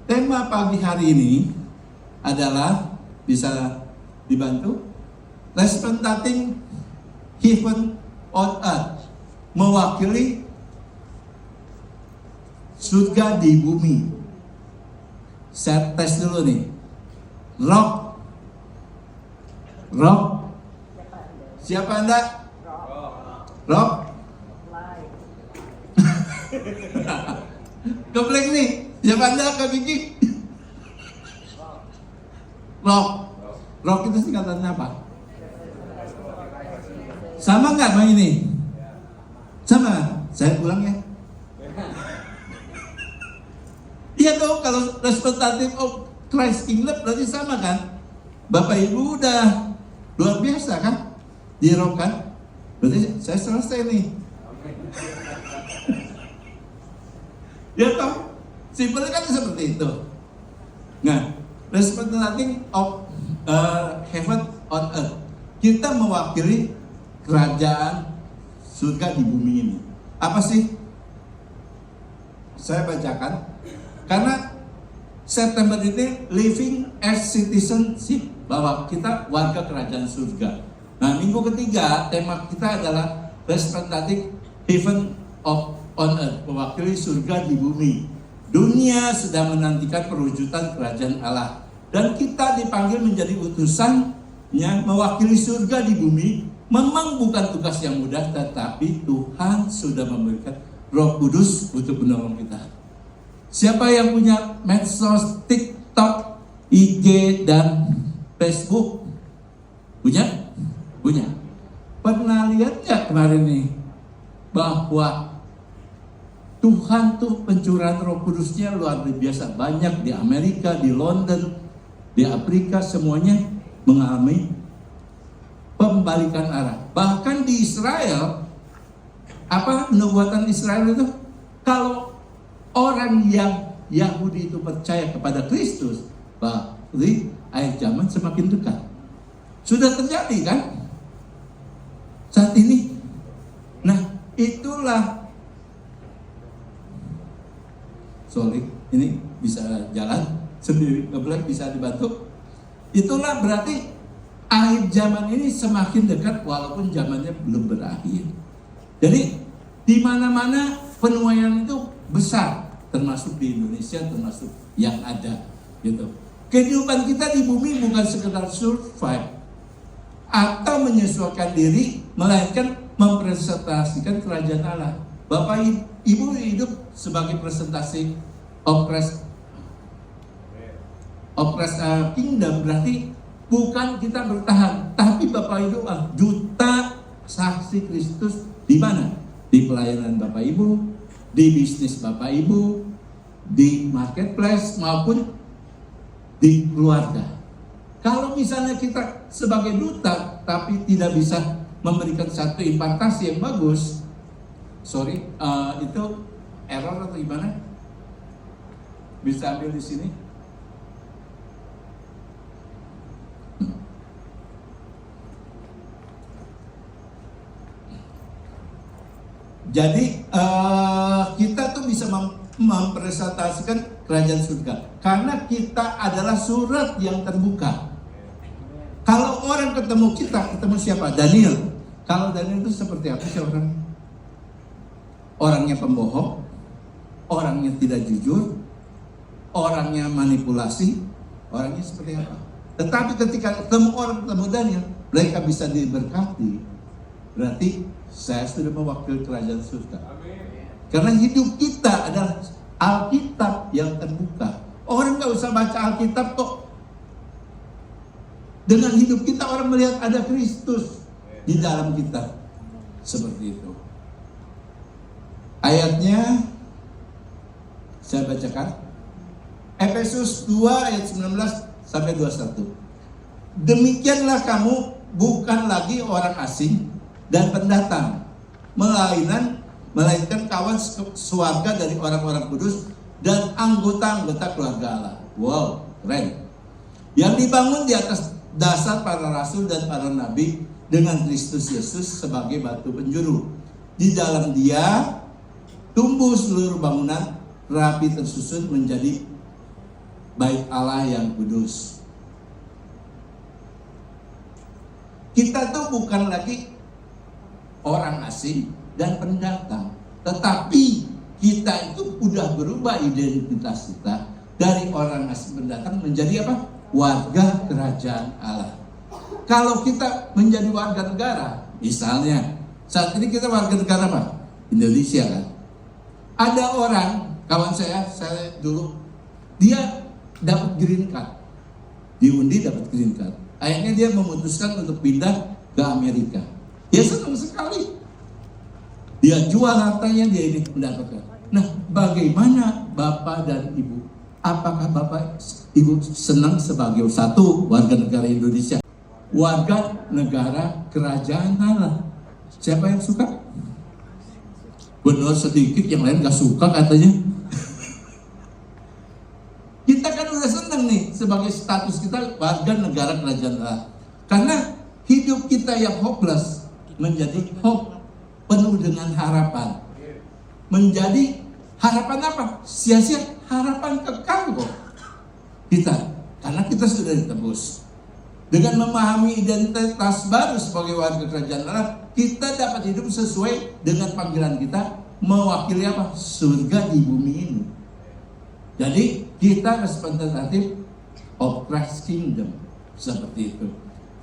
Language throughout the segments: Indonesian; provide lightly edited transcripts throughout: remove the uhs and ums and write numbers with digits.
tema pagi hari ini adalah, bisa dibantu, representing heaven on earth, mewakili surga di bumi. Saya tes dulu nih. Rock. Siapa Anda? Rock. Keblek nih. Siapa Anda, Kak Vicky? Rock. Rock itu singkatannya apa? Sama nggak sama ini? Sama. Saya ulang ya. Iya dong, kalau representative of Christ Kingdom berarti sama kan? Bapak Ibu udah luar biasa kan? Di Rock kan? Berarti saya selesai nih. Ya toh, simpelnya kan seperti itu. Nah, representative of heaven on earth, kita mewakili kerajaan surga di bumi ini. Apa sih? Saya bacakan. Karena September ini living as citizenship, bahwa kita warga kerajaan surga. Nah, minggu ketiga tema kita adalah representative heaven on earth, mewakili surga di bumi. Dunia sedang menantikan perwujudan kerajaan Allah, dan kita dipanggil menjadi utusannya mewakili surga di bumi. Memang bukan tugas yang mudah, tetapi Tuhan sudah memberikan Roh Kudus untuk menolong kita. Siapa yang punya medsos, TikTok, IG, dan Facebook? Punya? Punya. Pernah lihat nggak kemarin nih bahwa Tuhan tuh pencurahan Roh Kudusnya luar biasa banyak di Amerika, di London, di Afrika, semuanya mengalami pembalikan arah. Bahkan di Israel, apa nubuatan Israel itu? Kalau orang yang Yahudi itu percaya kepada Kristus, berarti akhir zaman semakin dekat. Sudah terjadi kan? Saat ini. Nah, itulah. Sorry, ini bisa jalan sendiri, ngeblek bisa dibantu. Itulah berarti akhir zaman ini semakin dekat walaupun zamannya belum berakhir. Jadi di mana-mana penuaian itu besar, termasuk di Indonesia, termasuk yang ada, gitu. Kehidupan kita di bumi bukan sekedar survive atau menyesuaikan diri, melainkan mempresentasikan kerajaan Allah. Bapak Ibu hidup sebagai presentasi of Christ Kingdom, berarti bukan kita bertahan, tapi Bapak Ibu juta saksi Kristus di mana? Di pelayanan Bapak Ibu, di bisnis Bapak Ibu, di marketplace maupun di keluarga. Kalau misalnya kita sebagai duta tapi tidak bisa memberikan satu impartasi yang bagus, itu error atau gimana? Bisa ambil di sini. Jadi kita tuh bisa mempresentasikan kerajaan surga karena kita adalah surat yang terbuka. Kalau orang ketemu kita, ketemu siapa? Daniel. Kalau Daniel itu seperti apa sih orang? Orangnya pembohong, orangnya tidak jujur, orangnya manipulasi, orangnya seperti apa? Tetapi ketika ketemu Daniel, mereka bisa diberkati. Berarti saya sudah mewakili kerajaan surga. Karena hidup kita adalah Alkitab yang terbuka. Orang nggak usah baca Alkitab kok. Dengan hidup kita orang melihat ada Kristus di dalam kita. Seperti itu. Ayatnya saya bacakan. Efesus 2 ayat 19 sampai 21. Demikianlah kamu bukan lagi orang asing dan pendatang, melainkan kawan sewarga dari orang-orang kudus dan anggota-anggota keluarga Allah. Wow, keren. Yang dibangun di atas dasar para rasul dan para nabi dengan Kristus Yesus sebagai batu penjuru. Di dalam Dia tumbuh seluruh bangunan rapi tersusun menjadi bait Allah yang kudus. Kita tuh bukan lagi orang asing dan pendatang, tetapi kita itu udah berubah identitas kita dari orang asing pendatang menjadi apa? Warga kerajaan Allah. Kalau kita menjadi warga negara, misalnya saat ini kita warga negara apa? Indonesia kan. Ada orang, kawan saya dulu, dia dapat green card, diundi dapat green card. Akhirnya dia memutuskan untuk pindah ke Amerika. Dia senang sekali. Dia jual hartanya, dia ini mendapatkan. Nah, bagaimana Bapak dan Ibu? Apakah Bapak Ibu senang sebagai satu warga negara Indonesia? Warga negara kerajaan Allah. Siapa yang suka? Benar sedikit, yang lain gak suka katanya. Kita kan udah senang nih sebagai status kita warga negara kerajaan Allah. Karena hidup kita yang hopeless menjadi hope, penuh dengan harapan. Menjadi harapan apa? Sia-sia, harapan kekal kok. Kita, karena kita sudah ditebus. Dengan memahami identitas baru sebagai warga kerajaan Allah, kita dapat hidup sesuai dengan panggilan kita, mewakili apa? Surga di bumi ini. Jadi kita representatif of Christ Kingdom, seperti itu.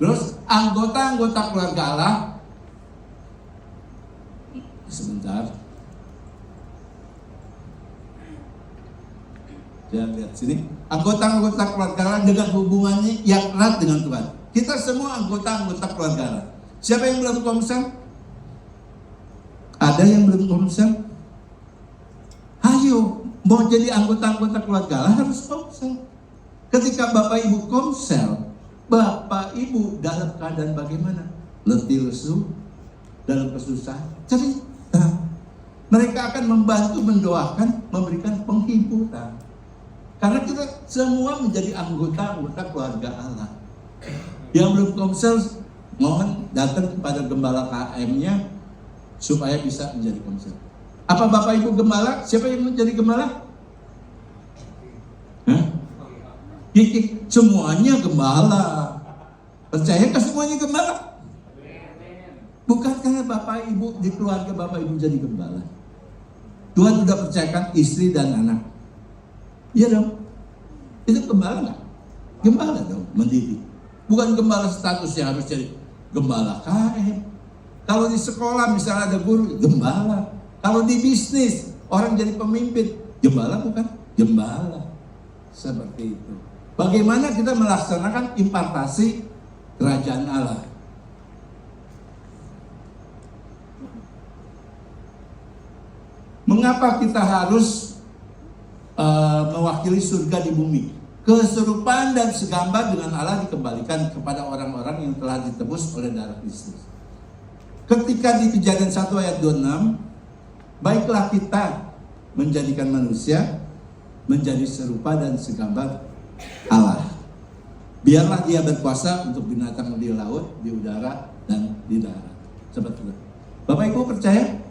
Terus anggota-anggota keluarga Allah, sebentar, saya lihat sini, anggota-anggota keluarga Allah dengan hubungannya yang erat dengan Tuhan. Kita semua anggota-anggota keluarga Allah. Siapa yang belum komsel? Ada yang belum komsel? Ayo, mau jadi anggota-anggota keluarga Allah harus komsel. Ketika Bapak Ibu komsel, Bapak Ibu dalam keadaan bagaimana? Letih lesu, dalam kesusahan, cerita. Mereka akan membantu, mendoakan, memberikan penghiburan. Karena kita semua menjadi anggota-anggota keluarga Allah. Yang belum komsel, mohon datang kepada gembala KM-nya supaya bisa menjadi komsel. Apa Bapak Ibu gembala? Siapa yang menjadi gembala? Semuanya gembala. Percayakah semuanya gembala? Bukankah Bapak Ibu di keluarga Bapak Ibu jadi gembala? Tuhan sudah percayakan istri dan anak. Iya dong. Itu gembala nggak? Gembala dong, mendidik. Bukan gembala statusnya harus jadi gembala KM. Kalau di sekolah misalnya ada guru, gembala. Kalau di bisnis orang jadi pemimpin, gembala bukan? Gembala. Seperti itu. Bagaimana kita melaksanakan impartasi kerajaan Allah? Mengapa kita harus mewakili surga di bumi? Keserupaan dan segambar dengan Allah dikembalikan kepada orang-orang yang telah ditebus oleh darah Kristus. Ketika di Kejadian 1 ayat 26, baiklah kita menjadikan manusia menjadi serupa dan segambar Allah. Biarlah dia berkuasa untuk binatang di laut, di udara, dan di darat. Seperti itu. Bapak Ibu percaya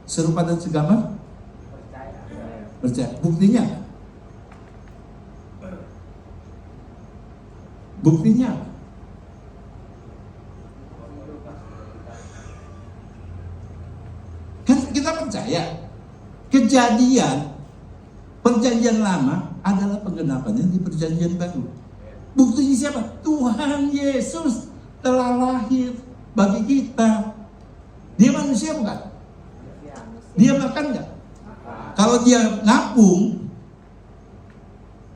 serupa dan segambar? Percaya. Buktinya? Buktinya? Kan kita percaya perjanjian lama adalah penggenapannya di perjanjian baru. Buktinya siapa? Tuhan Yesus telah lahir bagi kita. Dia manusia bukan? Dia makan nggak? Kalau dia ngapung,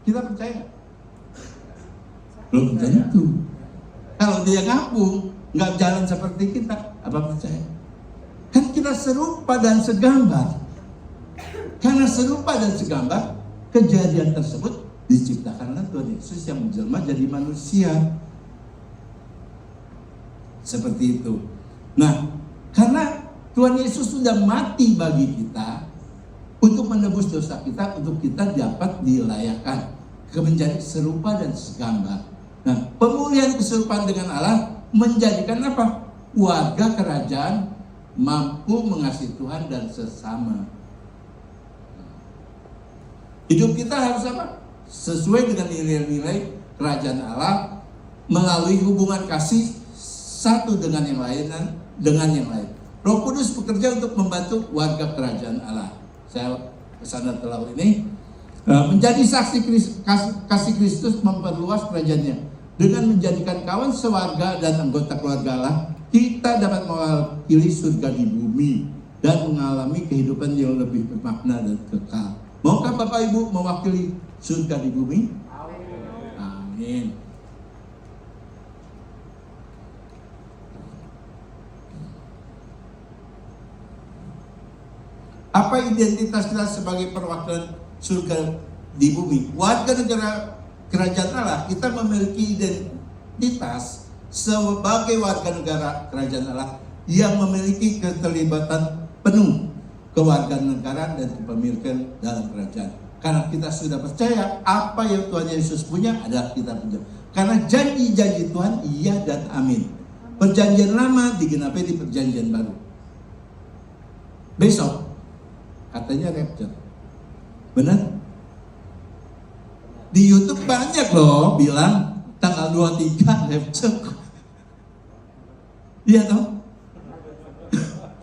kita percaya? Belum tentu. Kalau dia ngapung, nggak jalan seperti kita, apa percaya? Kan kita serupa dan segambar. Karena serupa dan segambar, kejadian tersebut diciptakanlah Tuhan Yesus yang menjelma jadi manusia. Seperti itu. Nah, karena Tuhan Yesus sudah mati bagi kita untuk menebus dosa kita, untuk kita dapat dilayakan menjadi serupa dan segambar. Nah, pemulihan keserupaan dengan Allah menjadikan apa? Warga kerajaan mampu mengasihi Tuhan dan sesama. Hidup kita harus apa? sesuai dengan nilai-nilai kerajaan Allah melalui hubungan kasih satu dengan yang lain. Roh Kudus bekerja untuk membantu warga kerajaan Allah. Saya kesana telah ini menjadi saksi kasih Kristus memperluas kerajaannya dengan menjadikan kawan sewarga dan anggota keluarga Allah. Kita dapat mewakili surga di bumi dan mengalami kehidupan yang lebih bermakna dan kekal. Maukah Bapak Ibu mewakili surga di bumi? Amin. Apa identitas kita sebagai perwakilan surga di bumi? Warga negara kerajaan Allah, kita memiliki identitas sebagai warga negara kerajaan Allah yang memiliki keterlibatan penuh kewarganegaraan dan kepemilikan dalam kerajaan. Karena kita sudah percaya apa yang Tuhan Yesus punya adalah kita punya. Karena janji-janji Tuhan iya dan amin. Perjanjian lama digenapi di perjanjian baru. Besok katanya rapture. Benar? Di YouTube banyak loh bilang tanggal 23 rapture. Iya toh?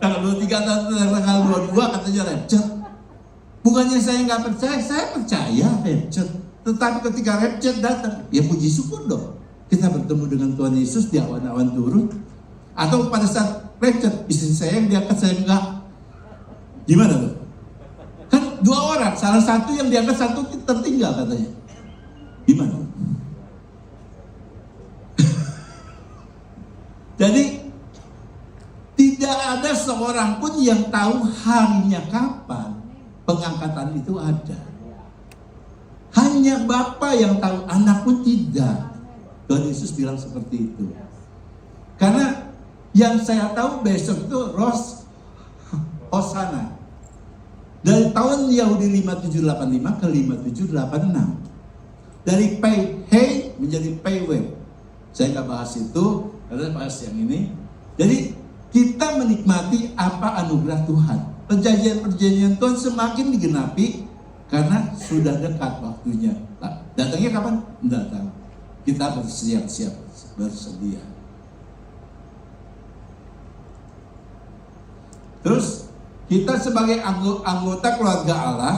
Tanggal 23 atau tanggal 22 katanya rapture. Bukannya saya nggak percaya, saya percaya rapture. Tetapi ketika rapture datang, ya puji syukur dong. Kita bertemu dengan Tuhan Yesus di awan-awan turun. Atau pada saat rapture, istri saya yang diangkat, saya enggak. Gimana tuh? Kan dua orang, salah satu yang diangkat, satu tertinggal katanya. Gimana? Jadi tidak ada seorang pun yang tahu harinya kapan pengangkatan itu ada. Hanya Bapa yang tahu, anak pun tidak. Tuhan Yesus bilang seperti itu. Karena yang saya tahu besok itu Hosana. Dari tahun Yahudi 5785 ke 5786. Dari pay hey menjadi pay well. Saya nggak bahas itu, karena bahas yang ini. Jadi kita menikmati apa anugerah Tuhan. Perjanjian-perjanjian Tuhan semakin digenapi karena sudah dekat waktunya. Nah, datangnya kapan? Tidak tahu. Kita bersiap-siap, bersedia. Terus kita sebagai anggota keluarga Allah,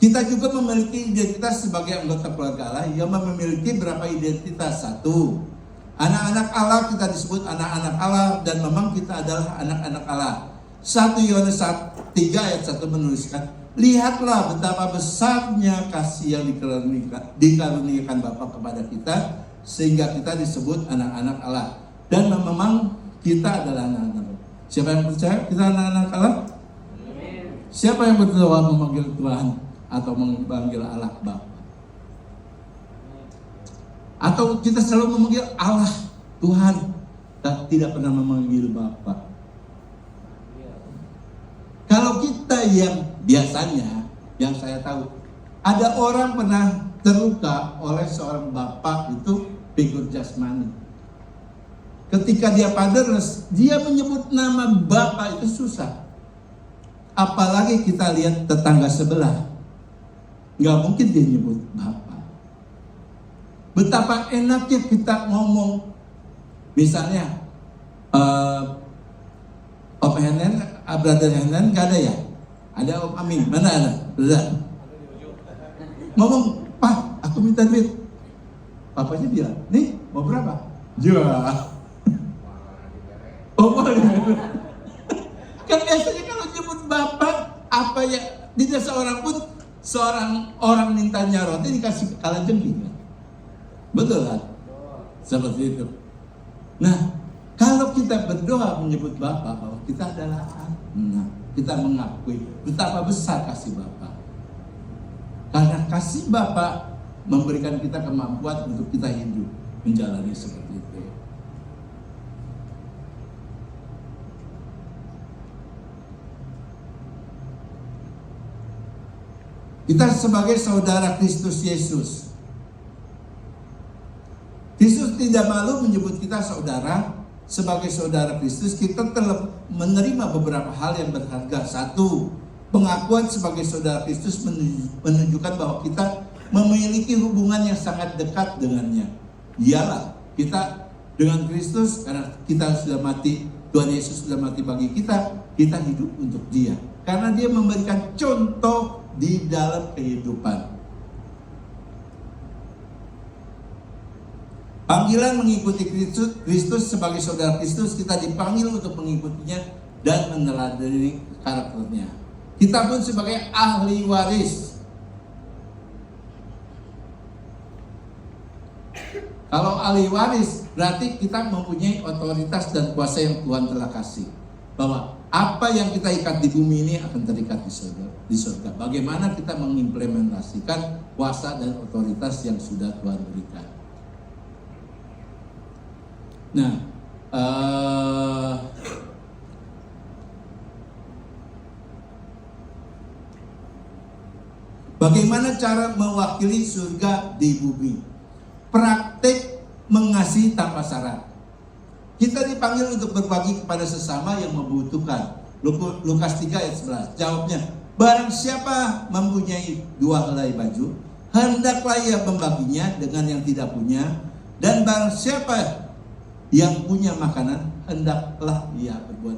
kita juga memiliki identitas sebagai anggota keluarga Allah yang memiliki berapa identitas? Satu, anak-anak Allah, kita disebut anak-anak Allah dan memang kita adalah anak-anak Allah. 1 Yohanes 3 ayat 1 menuliskan, lihatlah betapa besarnya kasih yang dikaruniakan Bapa kepada kita sehingga kita disebut anak-anak Allah. Dan memang kita adalah anak-anak Allah. Siapa yang percaya kita anak-anak Allah? Siapa yang berdoa memanggil Tuhan atau memanggil Allah Bapa? Atau kita selalu memanggil Allah Tuhan dan tidak pernah memanggil Bapa? Kalau kita yang biasanya, yang saya tahu, ada orang pernah terluka oleh seorang bapak itu figur jasmani. Ketika dia paderes, dia menyebut nama bapak itu susah. Apalagi kita lihat tetangga sebelah, nggak mungkin dia nyebut bapak. Betapa enaknya kita ngomong, misalnya, Om Henen, Brother Henen, nggak ada ya? Ada Om Amin, mana ada? Brother. Ngomong, Pak, aku minta duit. Papanya bilang, nih, mau berapa? Jual. Oh, boleh. Kan biasanya kalau nyebut bapak, apa ya? Tidak seorang orang mintanya roti dikasih kalajengking. Betul kan? Seperti itu. Nah, kalau kita berdoa menyebut Bapa bahwa kita adalah anak, kita mengakui betapa besar kasih Bapa. Karena kasih Bapa memberikan kita kemampuan untuk kita hidup menjalani seperti itu. Kita sebagai saudara Kristus Yesus. Kristus tidak malu menyebut kita saudara. Sebagai saudara Kristus, kita telah menerima beberapa hal yang berharga. Satu, pengakuan sebagai saudara Kristus menunjukkan bahwa kita memiliki hubungan yang sangat dekat dengannya. Ialah kita dengan Kristus, karena kita sudah mati, Tuhan Yesus sudah mati bagi kita hidup untuk Dia. Karena Dia memberikan contoh di dalam kehidupan. Panggilan mengikuti Kristus sebagai saudara Kristus, kita dipanggil untuk mengikutinya dan meneladani karakternya. Kita pun sebagai ahli waris. Kalau ahli waris, berarti kita mempunyai otoritas dan kuasa yang Tuhan telah kasih. Bahwa apa yang kita ikat di bumi ini akan terikat di surga. Bagaimana kita mengimplementasikan kuasa dan otoritas yang sudah Tuhan berikan. Nah, bagaimana cara mewakili surga di bumi? Praktek mengasihi tanpa syarat. Kita dipanggil untuk berbagi kepada sesama yang membutuhkan. Lukas 3 ayat 11. Jawabnya, barang siapa mempunyai 2 helai baju, hendaklah ia membaginya dengan yang tidak punya. Dan barang siapa yang punya makanan, hendaklah ia berbuat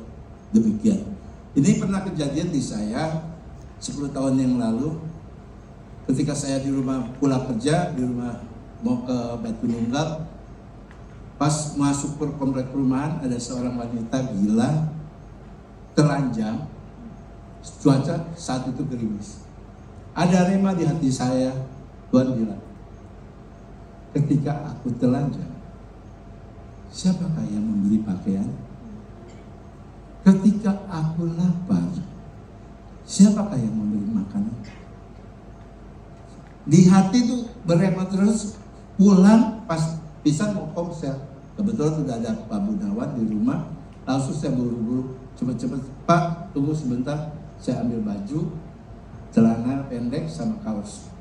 demikian. Ini pernah kejadian di saya 10 tahun yang lalu. Ketika saya di rumah pulang kerja, di rumah mau ke Batu Nunggal, pas masuk ke komplek perumahan ada seorang wanita gila, telanjang, cuaca saat itu gerimis. Ada rema di hati saya. Tuhan bilang, ketika aku telanjang, siapakah yang membeli pakaian? Ketika aku lapar, siapakah yang membeli makanan? Di hati itu berema terus. Pulang pas bisa mau komsel, kebetulan sudah ada Pak Gunawan di rumah. Langsung saya buru-buru, cepet-cepet, Pak tunggu sebentar, saya ambil baju, celana pendek sama kaos.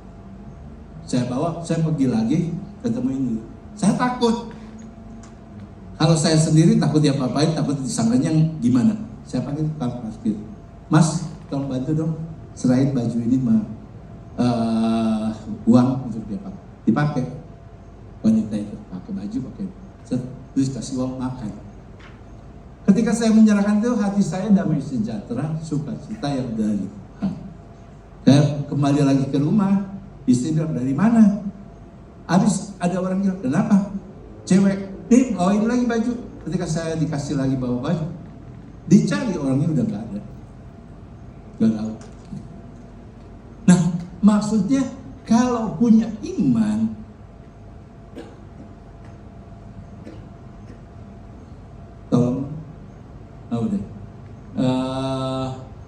Saya bawa, saya pergi lagi ketemu ini. Saya takut. Kalau saya sendiri takut diapa-apain, takut disangkanya gimana. Saya panggil tukang parkir, Mas tolong bantu dong, serahin baju ini uang untuk dia dipakai. Wanita itu pakai baju, pakai terus kasih uang makan. Ketika saya menyerahkan itu, hati saya damai sejahtera, sukacita yang dari Tuhan. Saya kembali lagi ke rumah, istri bilang, dari mana? Habis ada orang bilang, kenapa? Cewek, bawain lagi baju. Ketika saya dikasih lagi bawa baju, dicari orangnya udah gak ada, gak tahu. Nah, maksudnya kalau punya iman,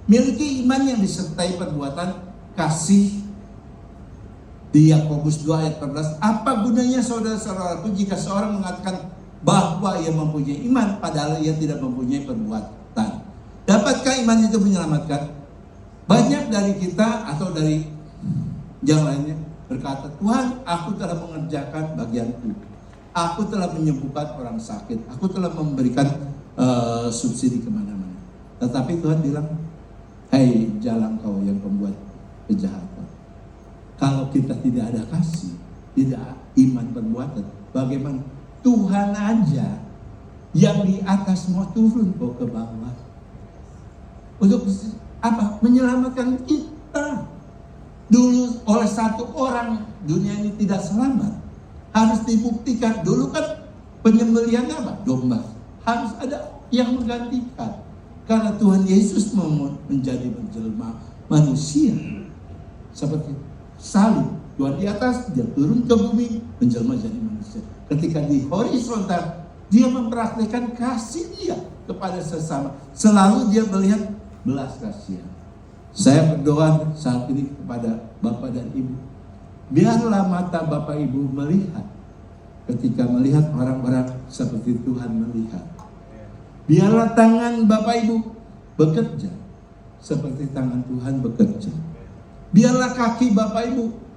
miliki iman yang disertai perbuatan kasih. Di Yakobus 2 ayat 14, apa gunanya saudara-saudaraku jika seorang mengatakan bahwa ia mempunyai iman padahal ia tidak mempunyai perbuatan? Dapatkah iman itu menyelamatkan? Banyak dari kita atau dari yang lainnya berkata, Tuhan, aku telah mengerjakan bagianku, aku telah menyembuhkan orang sakit, aku telah memberikan subsidi kemana-mana. Tetapi Tuhan bilang, hei jalan kau yang pembuat kejahatan. Kalau kita tidak ada kasih, tidak iman perbuatan, bagaimana? Tuhan aja yang di atas mau turun kok ke bawah. Untuk apa? Menyelamatkan kita. Dulu oleh satu orang dunia ini tidak selamat. Harus dibuktikan. Dulu kan penyembelihan apa? Domba. Harus ada yang menggantikan. Karena Tuhan Yesus mau menjadi menjelma manusia. Seperti salib. Tuhan di atas, dia turun ke bumi, menjelma jadi manusia. Ketika di horizontal, dia mempraktikkan kasih dia kepada sesama. Selalu dia melihat belas kasihan. Saya berdoa saat ini kepada Bapak dan Ibu. Biarlah mata Bapak Ibu melihat ketika melihat orang-orang seperti Tuhan melihat. Biarlah tangan Bapak Ibu bekerja seperti tangan Tuhan bekerja. Biarlah kaki Bapak Ibu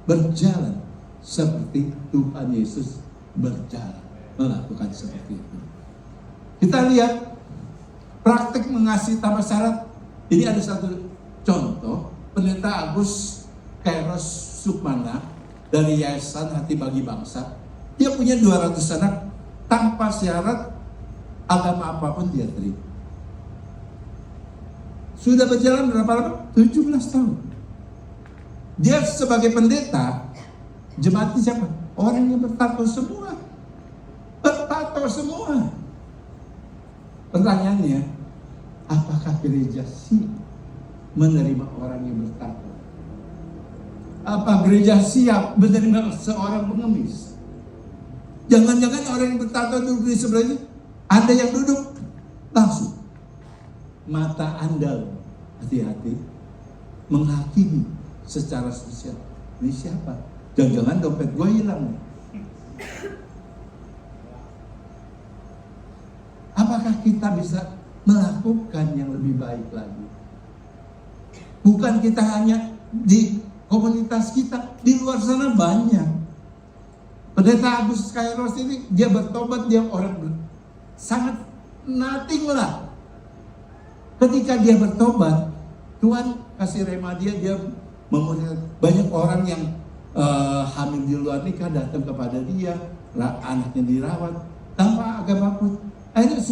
berjalan seperti Tuhan Yesus berjalan, melakukan seperti itu. Kita lihat praktik mengasihi tanpa syarat. Ini ada satu contoh, Pendeta Agus Kairos Sukmana dari Yayasan Hati Bagi Bangsa, dia punya 200 anak tanpa syarat agama apapun dia terima. Sudah berjalan berapa lama? 17 tahun. Dia sebagai pendeta, jemaatnya siapa? Orang yang bertato semua. Bertato semua. Pertanyaannya, apakah gereja siap menerima orang yang bertato? Apa gereja siap menerima seorang pengemis? Jangan-jangan orang yang bertato duduk di sebelahnya, Anda yang duduk langsung mata Anda hati-hati menghakimi secara sosial. Ini siapa? Jangan-jangan dompet gue hilang. Apakah kita bisa melakukan yang lebih baik lagi? Bukan kita hanya di komunitas kita, di luar sana banyak. Pendeta Agus Kairos ini, dia bertobat, dia orang sangat nothing lah. Ketika dia bertobat, Tuhan kasih rema dia memulihkan banyak orang yang hamil di luar nikah datang kepada dia, anaknya dirawat tanpa agama pun. Akhirnya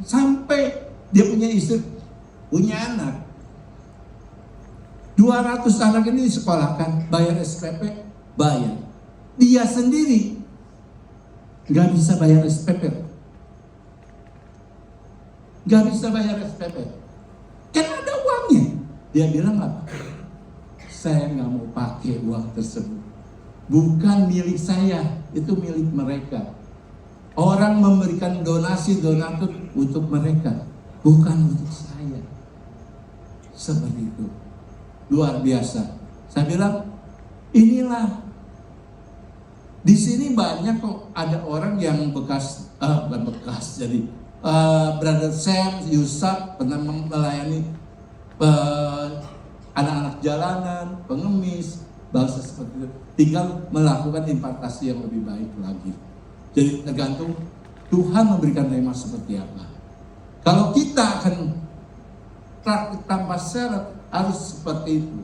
sampai dia punya istri, punya anak. 200 anak ini disekolahkan, bayar SPP, bayar. Dia sendiri nggak bisa bayar SPP. Nggak bisa bayar SPP. Kan ada uangnya. Dia bilang apa? Saya nggak mau pakai uang tersebut. Bukan milik saya, itu milik mereka. Orang memberikan donasi donatur untuk mereka, bukan untuk saya. Seperti itu. Luar biasa. Saya bilang, inilah. Di sini banyak kok ada orang yang bukan bekas, jadi Brother Sam, Yusuf pernah melayani anak-anak jalanan, pengemis, bangsa seperti itu. Tinggal melakukan impartasi yang lebih baik lagi. Jadi tergantung Tuhan memberikan tema seperti apa. Kalau kita akan praktik tanpa syarat, harus seperti itu.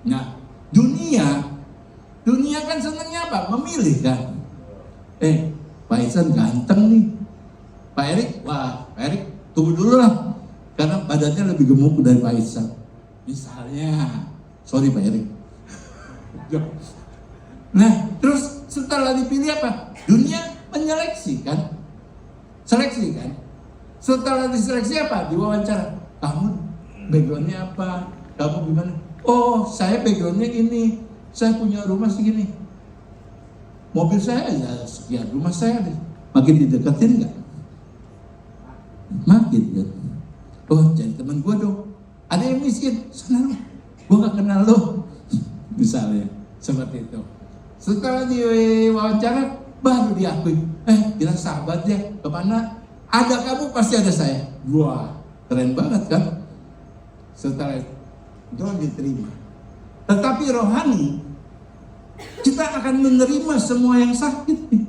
Nah, dunia kan senangnya apa? Memilih kan. Pak Isan ganteng nih. Pak Erik, Pak Erik tunggu dulu lah. Karena badannya lebih gemuk dari Pak Isan. Misalnya, sorry Pak Erik. Nah, terus setelah dipilih apa? Dunia menyeleksi kan? Seleksi kan? Setelah diseleksi apa? Diwawancara. Kamu backgroundnya apa? Kamu gimana? Oh, saya backgroundnya ini. Saya punya rumah segini. Mobil saya ya sekian. Rumah saya deh. Makin dideketin nggak? Makin kan? Oh, jadi teman gue dong. Ada yang miskin. Sana lo. Gue gak kenal lo. Misalnya. Seperti itu. Setelah diwawancara, baru diakui. Kita sahabat ya. Kemana? Ada kamu pasti ada saya. Wah, keren banget kan? Setelah itu diterima. Tetapi rohani, kita akan menerima semua yang sakit nih.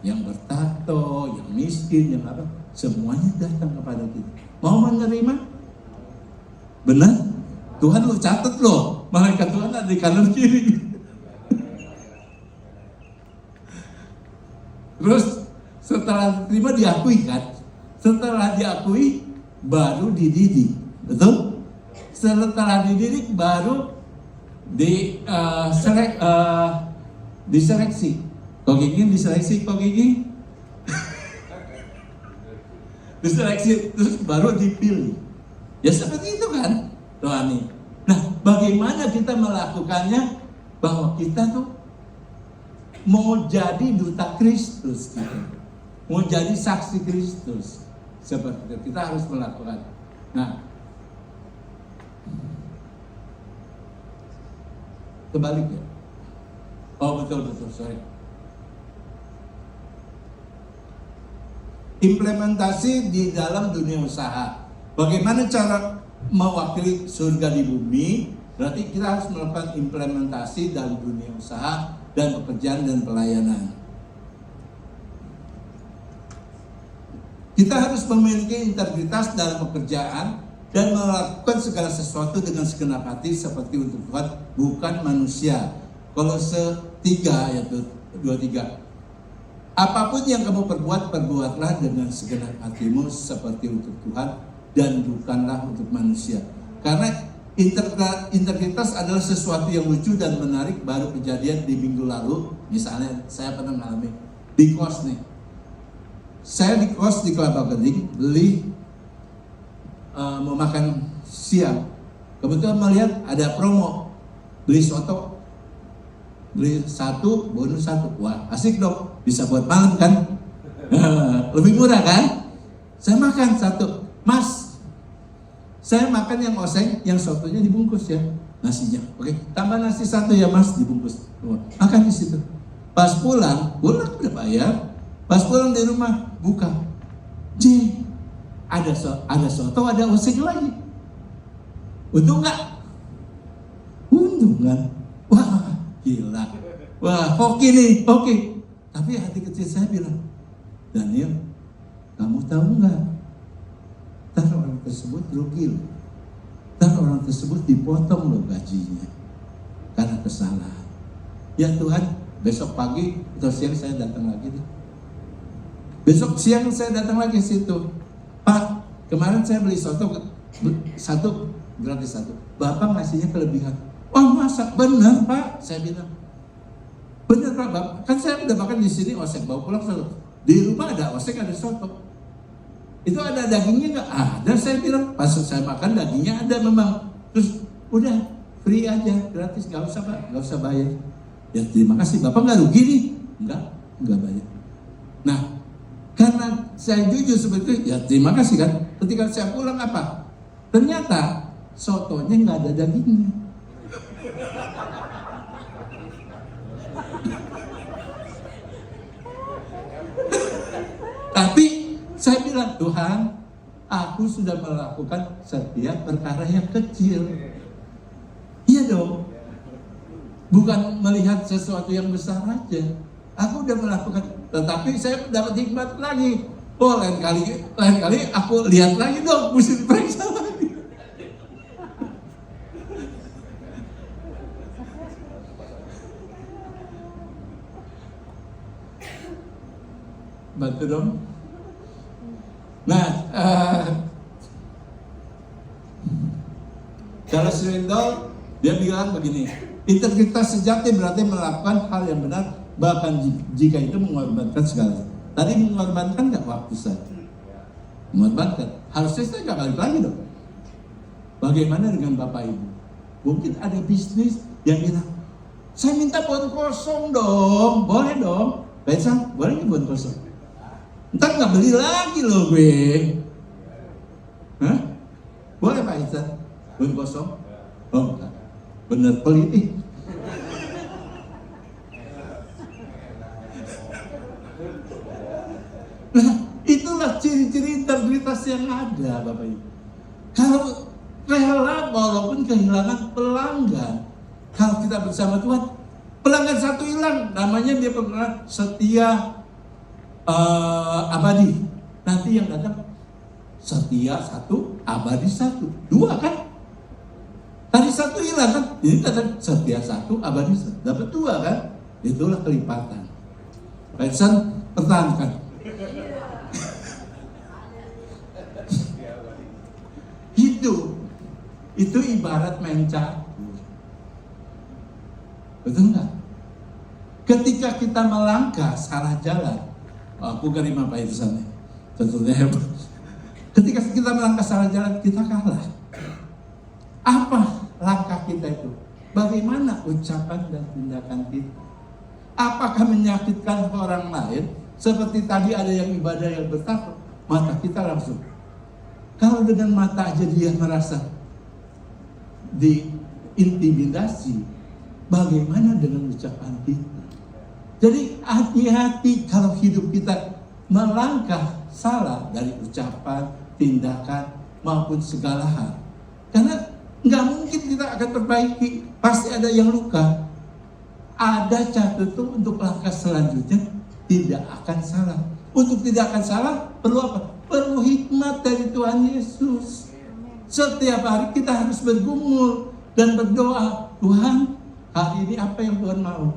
Yang bertato, yang miskin, yang apa. Semuanya datang kepada kita. Mau menerima? Benar? Tuhan lu catat loh. Malaikat Tuhan ada di kanan kiri. Terus setelah diterima diakui kan? Setelah diakui baru dididik, betul? Setelah dididik baru diseleksi. Kok gini diseleksi, kok gini? Diseleksi terus baru dipilih. Ya seperti itu kan, rohani. Nah, bagaimana kita melakukannya? Bahwa kita tuh mau jadi duta Kristus, gitu. Mau jadi saksi Kristus, seperti itu. Kita harus melakukan. Nah, kebalik ya. Oh betul, sorry. Implementasi di dalam dunia usaha. Bagaimana cara mewakili surga di bumi? Berarti kita harus melakukan implementasi dalam dunia usaha dan pekerjaan dan pelayanan. Kita harus memiliki integritas dalam pekerjaan dan melakukan segala sesuatu dengan segenap hati seperti untuk Tuhan, bukan manusia. Kolose 3 ayat 23. Apapun yang kamu perbuat, perbuatlah dengan segenap hatimu seperti untuk Tuhan dan bukanlah untuk manusia. Karena integritas adalah sesuatu yang lucu dan menarik, baru kejadian di minggu lalu. Misalnya saya pernah mengalami di kos nih. Saya di kos di Kelapa Gading beli mau makan siang. Kebetulan melihat ada promo beli soto, beli 1 bonus 1. Wah, asik dong, bisa buat malam kan. Lebih murah kan. Saya makan 1. Mas, saya makan yang oseng, yang sotonya dibungkus ya, nasinya. Oke, tambah nasi 1 ya mas, dibungkus. Makan di situ. Pas pulang udah bayar. Pas pulang di rumah buka, ada soto, ada oseng lagi. Untung nggak? Untung kan? Wah, gila. Wah, hoki nih, hoki. Tapi hati kecil saya bilang, Daniel, kamu tahu nggak? Ntar orang tersebut rugi loh. Ntar orang tersebut dipotong loh gajinya karena kesalahan. Ya Tuhan, besok pagi atau siang saya datang lagi deh. Besok siang saya datang lagi situ. Pak, kemarin saya beli soto 1 gratis 1. Bapak ngasihnya kelebihan. Oh masa? Benar Pak, saya bilang. Benar Pak, Bapak. Kan saya udah makan di sini oseng, bawa pulang soto. Di rumah ada oseng, ada soto. Itu ada dagingnya nggak? Ada, saya bilang. Pas saya makan dagingnya ada memang. Terus udah free aja, gratis, nggak usah Pak, nggak usah bayar. Ya terima kasih, Bapak nggak rugi nih? Nggak bayar. Nah, karena saya jujur seperti itu, ya terima kasih kan. Ketika saya pulang apa? Ternyata sotonya nggak ada dagingnya. Tapi saya bilang, Tuhan, aku sudah melakukan setiap perkara yang kecil. Iya dong. Bukan melihat sesuatu yang besar aja. Aku udah melakukan, tetapi saya dapat hikmat lagi. Oh, lain kali aku lihat lagi dong, mesti diperiksa lagi. Bantu dong. Nah, Charles Swindoll dia bilang begini, integritas sejati berarti melakukan hal yang benar, bahkan jika itu mengorbankan segala. Tadi mengorbankan nggak waktu saja? Mengorbankan. Harusnya saya nggak balik lagi dong. Bagaimana dengan Bapak Ibu? Mungkin ada bisnis yang bilang, saya minta bon kosong dong, boleh dong. Baik San, boleh nggak bon kosong? Ntar nggak beli lagi loh gue. Hah? Boleh Pak Isan? Bon kosong? Oh, bener pelit. Nah, itulah ciri-ciri integritas yang ada, Bapak Ibu. Kalau rela walaupun kehilangan pelanggan, kalau kita bersama Tuhan, pelanggan 1 hilang, namanya dia pelanggan setia abadi. Nanti yang datang setia 1, abadi 1, 2 kan? Tadi 1 hilang kan? Ini datang setia 1, abadi 1, dapat 2 kan? Itulah kelipatan. Pesan pertahankan. Itu ibarat main catur. Betul nggak? Ketika kita melangkah salah jalan, aku gak apa itu sana. Tentunya hebat. Ketika kita melangkah salah jalan, kita kalah. Apa langkah kita itu? Bagaimana ucapan dan tindakan kita? Apakah menyakitkan orang lain? Seperti tadi ada yang ibadah yang bertakwa, mata kita langsung. Kalau dengan mata aja dia merasa diintimidasi, bagaimana dengan ucapan kita? Jadi hati-hati kalau hidup kita melangkah salah dari ucapan, tindakan, maupun segala hal. Karena nggak mungkin kita akan perbaiki, pasti ada yang luka. Ada catatan untuk langkah selanjutnya tidak akan salah. Untuk tidak akan salah perlu apa? Perlu hikmat dari Tuhan Yesus. Setiap hari kita harus bergumul dan berdoa, Tuhan, hari ini apa yang Tuhan mau?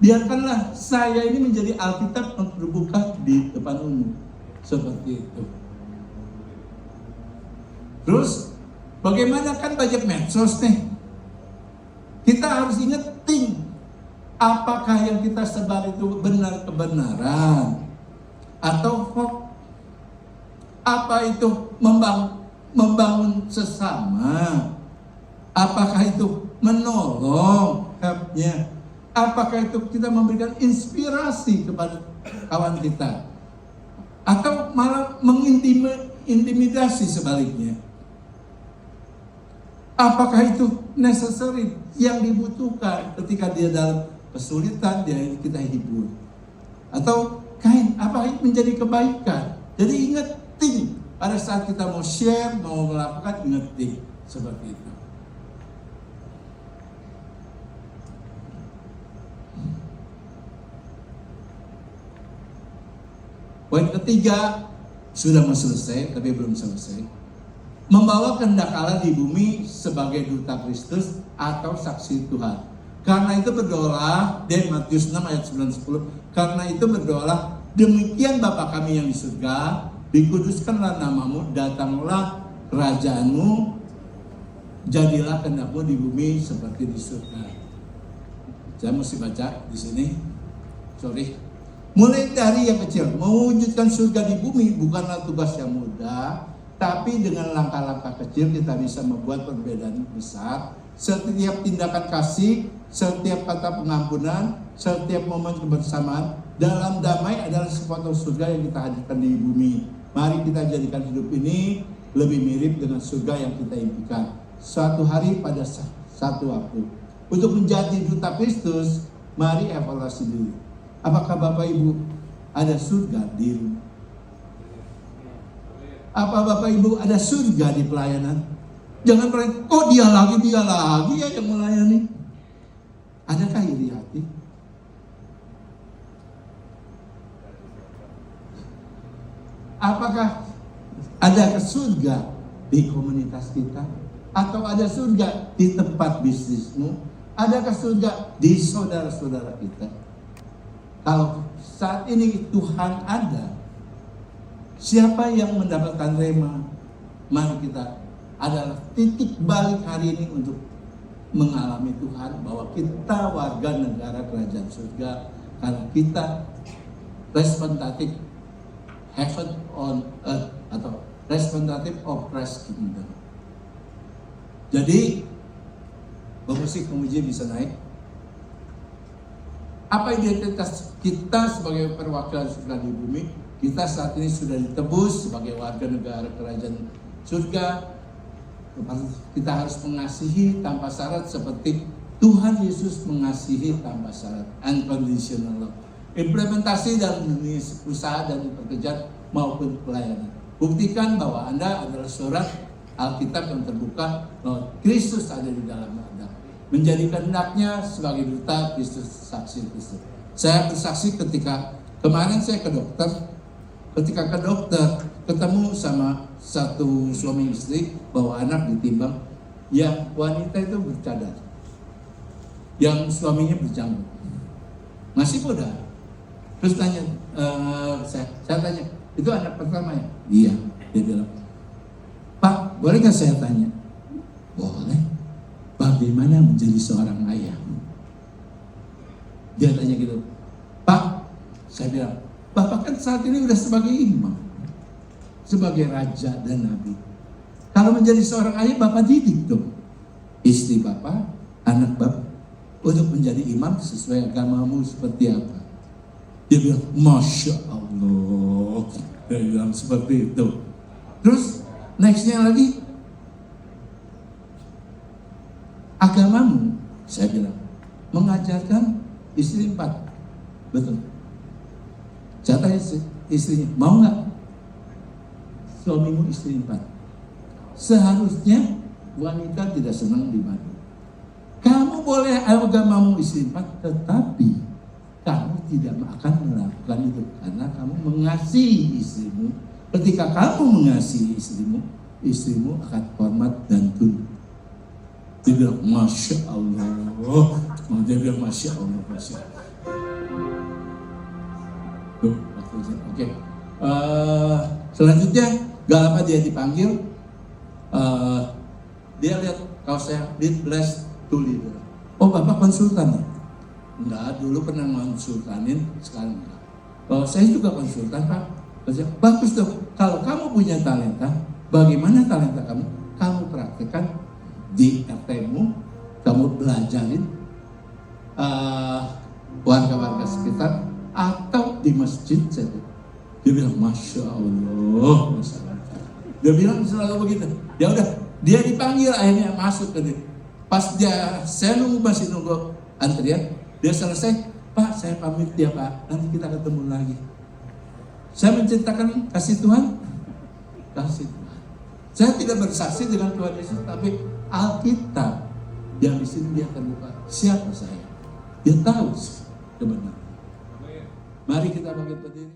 Biarkanlah saya ini menjadi Alkitab yang terbuka di depan umum. Seperti itu. Terus, bagaimana kan banyak medsos nih? Kita harus ingetin, apakah yang kita sebar itu benar kebenaran? Atau hoax? Apa itu membangun sesama? Apakah itu menolong helpnya? Apakah itu kita memberikan inspirasi kepada kawan kita? Atau malah mengintimidasi sebaliknya? Apakah itu necessary yang dibutuhkan ketika dia dalam kesulitan, dia kita hibur? Atau apa itu menjadi kebaikan? Jadi ingetin pada saat kita mau share, mau melakukan, ingetin seperti itu. Poin ketiga sudah mau selesai, tapi belum selesai. Membawa kehendak Allah di bumi sebagai duta Kristus atau saksi Tuhan. Karena itu berdoalah, dari Matius 6 ayat 9-10. Karena itu berdoalah, demikian Bapa kami yang di surga, dikuduskanlah namamu, datanglah kerajaanmu, jadilah kehendakmu di bumi seperti di surga. Saya mesti baca di sini. Sorry. Mulai dari yang kecil, mewujudkan surga di bumi bukanlah tugas yang mudah, tapi dengan langkah-langkah kecil kita bisa membuat perbedaan besar. Setiap tindakan kasih, setiap kata pengampunan, setiap momen kebersamaan dalam damai adalah sepotong surga yang kita hadirkan di bumi. Mari kita jadikan hidup ini lebih mirip dengan surga yang kita impikan. Suatu hari pada satu waktu. Untuk menjadi duta Kristus, mari evaluasi dulu. Apakah Bapak Ibu ada surga di rumah? Apa Bapak Ibu ada surga di pelayanan? Jangan berarti, dia lagi ya yang melayani. Adakah iri hati? Apakah ada surga di komunitas kita? Atau ada surga di tempat bisnismu? Adakah surga di saudara-saudara kita? Kalau saat ini Tuhan ada, siapa yang mendapatkan rema? Mari kita adalah titik balik hari ini untuk mengalami Tuhan bahwa kita warga negara kerajaan surga karena kita representative heaven on earth atau representative of Christ kingdom. Jadi musik memuji bisa naik. Apa identitas kita sebagai perwakilan surga di bumi? Kita saat ini sudah ditebus sebagai warga negara kerajaan surga. Kita harus mengasihi tanpa syarat seperti Tuhan Yesus mengasihi tanpa syarat, unconditional love. Implementasi dalam dunia usaha dan pekerjaan maupun pelayanan. Buktikan bahwa Anda adalah surat Alkitab yang terbuka bahwa Kristus ada di dalam Anda. Menjadikan hendaknya sebagai duta Kristus, saksi Kristus. Saya bersaksi ketika kemarin saya ke dokter, ketika ke dokter ketemu sama satu suami istri bawa anak ditimbang, yang wanita itu bercadar, yang suaminya berjanggut, masih muda. Terus tanya, saya tanya, itu anak pertama ya? Iya, dia bilang, Pak, boleh nggak saya tanya? Boleh. Bagaimana menjadi seorang ayah? Dia tanya gitu, Pak, saya bilang, Bapak kan saat ini udah sebagai imam, sebagai raja dan nabi. Kalau menjadi seorang ayah, Bapak didik dong istri Bapak, anak Bapak untuk menjadi imam sesuai agamamu seperti apa? Dia bilang, Masya Allah. Dia bilang seperti itu. Terus nextnya lagi, agamamu, saya bilang, mengajarkan istri 4. Betul. Saya tanya istrinya, mau nggak suamimu istri 4? Seharusnya wanita tidak senang dimadu. Kamu boleh agamamu istri 4, tetapi kamu tidak akan melakukan itu karena kamu mengasihi istrimu. Ketika kamu mengasihi istrimu, istrimu akan hormat dan tunduk. Dia bilang, Masya Allah. Dia bilang, Masya Allah, Masya Allah. Tuh, oke. Selanjutnya, gak lama dia dipanggil. Dia lihat kalau saya lead bless to leader. Oh, Bapak konsultan? Enggak, dulu pernah konsultanin, sekarang enggak. Saya juga konsultan, Pak. Bagus dong, kalau kamu punya talenta, bagaimana talenta kamu? Kamu praktekkan di RT-mu, kamu belajarin warga-warga sekitar atau di masjid saja. Dia bilang, Masya Allah, Masya Allah. Dia bilang selalu begitu. Ya udah, dia dipanggil akhirnya masuk ke dia. Pas saya masih nunggu antrian, dia selesai, Pak saya pamit ya Pak, nanti kita ketemu lagi. Saya menceritakan kasih Tuhan, kasih Tuhan. Saya tidak bersaksi dengan Tuhan Yesus, tapi Alkitab yang di sini dia terbuka. Siapa saya? Dia tahu kebenaran. Mari kita bangkit berdiri.